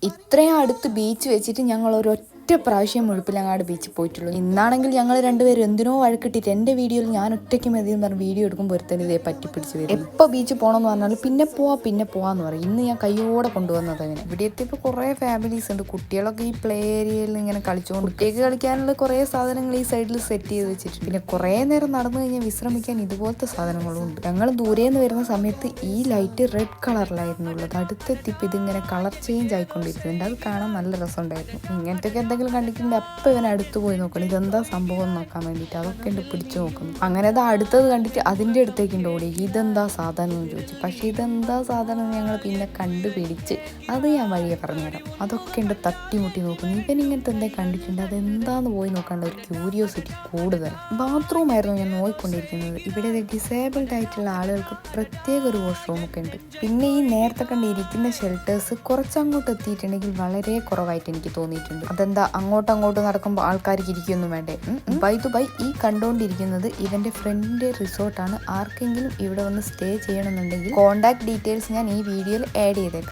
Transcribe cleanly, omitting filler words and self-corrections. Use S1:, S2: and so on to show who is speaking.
S1: ഇത്രയും അടുത്ത് ബീച്ച് വെച്ചിട്ട് ഞങ്ങൾ ഒരൊറ്റ പ്രാവശ്യം മുഴുപ്പിലങ്ങാട് ബീച്ചിൽ പോയിട്ടുള്ളൂ. ഇന്നാണെങ്കിൽ ഞങ്ങൾ രണ്ടുപേരും എന്തിനോ വഴക്കിട്ടിട്ട് എൻ്റെ വീഡിയോയിൽ ഞാൻ ഒറ്റയ്ക്ക് മതി എന്ന് പറഞ്ഞ് വീഡിയോ എടുക്കുമ്പോൾ ഒരുത്തന്നെ ഇതേ പറ്റിപ്പിടിച്ച് വരും. എപ്പോൾ ബീച്ചിൽ പോകണമെന്ന് പറഞ്ഞാൽ പിന്നെ പോവാന്ന് പറയും. ഇന്ന് ഞാൻ കയ്യോടെ കൊണ്ടുവന്നത് അങ്ങനെ. ഇവിടെ എത്തിയപ്പോൾ കുറേ ഫാമിലീസ് ഉണ്ട്. കുട്ടികളൊക്കെ ഈ പ്ലേ ഏരിയയിൽ ഇങ്ങനെ കളിച്ചുകൊണ്ട് കുട്ടികൾക്ക് കളിക്കാനുള്ള കുറേ സാധനങ്ങൾ ഈ സൈഡിൽ സെറ്റ് ചെയ്ത് വെച്ചിട്ടുണ്ട്. പിന്നെ കുറേ നേരം നടന്നു കഴിഞ്ഞാൽ വിശ്രമിക്കാൻ ഇതുപോലത്തെ സാധനങ്ങളും ഉണ്ട്. ഞങ്ങൾ ദൂരേന്ന് വരുന്ന സമയത്ത് ഈ ലൈറ്റ് റെഡ് കളറിലായിരുന്നു ഉള്ളത്. അടുത്തെത്തിയപ്പോൾ ഇതിങ്ങനെ കളർ ചേഞ്ച് ആയിക്കൊണ്ടിരിക്കുന്നുണ്ട്. അത് കാണാൻ നല്ല രസമുണ്ടായിരുന്നു. ഇങ്ങനത്തെ എന്തെങ്കിലും കണ്ടിട്ടുണ്ട് അപ്പം ഇവൻ അടുത്ത് പോയി നോക്കണം ഇതെന്താ സംഭവം എന്ന് നോക്കാൻ വേണ്ടിയിട്ട്. അതൊക്കെ ഉണ്ട് പിടിച്ചു നോക്കുന്നു. അങ്ങനെ അത് അടുത്തത് കണ്ടിട്ട് അതിൻ്റെ അടുത്തേക്ക് ഉണ്ട് ഓടി. ഇതെന്താ സാധനം എന്ന് ചോദിച്ചു. പക്ഷേ ഇതെന്താ സാധനം ഞങ്ങൾ പിന്നെ കണ്ടുപിടിച്ച് അത് ഞാൻ വഴിയെ പറഞ്ഞുതരാം. അതൊക്കെ ഉണ്ട് തട്ടിമുട്ടി നോക്കുന്നു. ഇവൻ ഇങ്ങനത്തെ എന്തെങ്കിലും കണ്ടിട്ടുണ്ട് അതെന്താന്ന് പോയി നോക്കാനുള്ള ഒരു ക്യൂരിയോസിറ്റി കൂടുതൽ. ബാത്റൂം ആയിരുന്നു ഞാൻ നോക്കിക്കൊണ്ടിരിക്കുന്നത്. ഇവിടെ ഡിസേബിൾഡ് ആയിട്ടുള്ള ആളുകൾക്ക് പ്രത്യേക ഒരു വാഷ്റൂം ഒക്കെ ഉണ്ട്. പിന്നെ ഈ നേരത്തെ കണ്ടിരിക്കുന്ന ഷെൽട്ടേഴ്സ് കുറച്ചങ്ങോട്ട് എത്തിയിട്ടുണ്ടെങ്കിൽ വളരെ കുറവായിട്ട് എനിക്ക് തോന്നിയിട്ടുണ്ട്. അതെന്താ അങ്ങോട്ട് നടക്കുമ്പോൾ ആൾക്കാർക്ക് ഇരിക്കൊന്നും വേണ്ടേ? ബൈ ഈ കണ്ടുകൊണ്ടിരിക്കുന്നത് ഇവന്റെ ഫ്രണ്ടിന്റെ റിസോർട്ടാണ്. ആർക്കെങ്കിലും ഇവിടെ വന്ന് സ്റ്റേ ചെയ്യണമെന്നുണ്ടെങ്കിൽ കോണ്ടാക്ട് ഡീറ്റെയിൽസ് ഞാൻ ഈ വീഡിയോയിൽ ആഡ് ചെയ്തേക്കാം.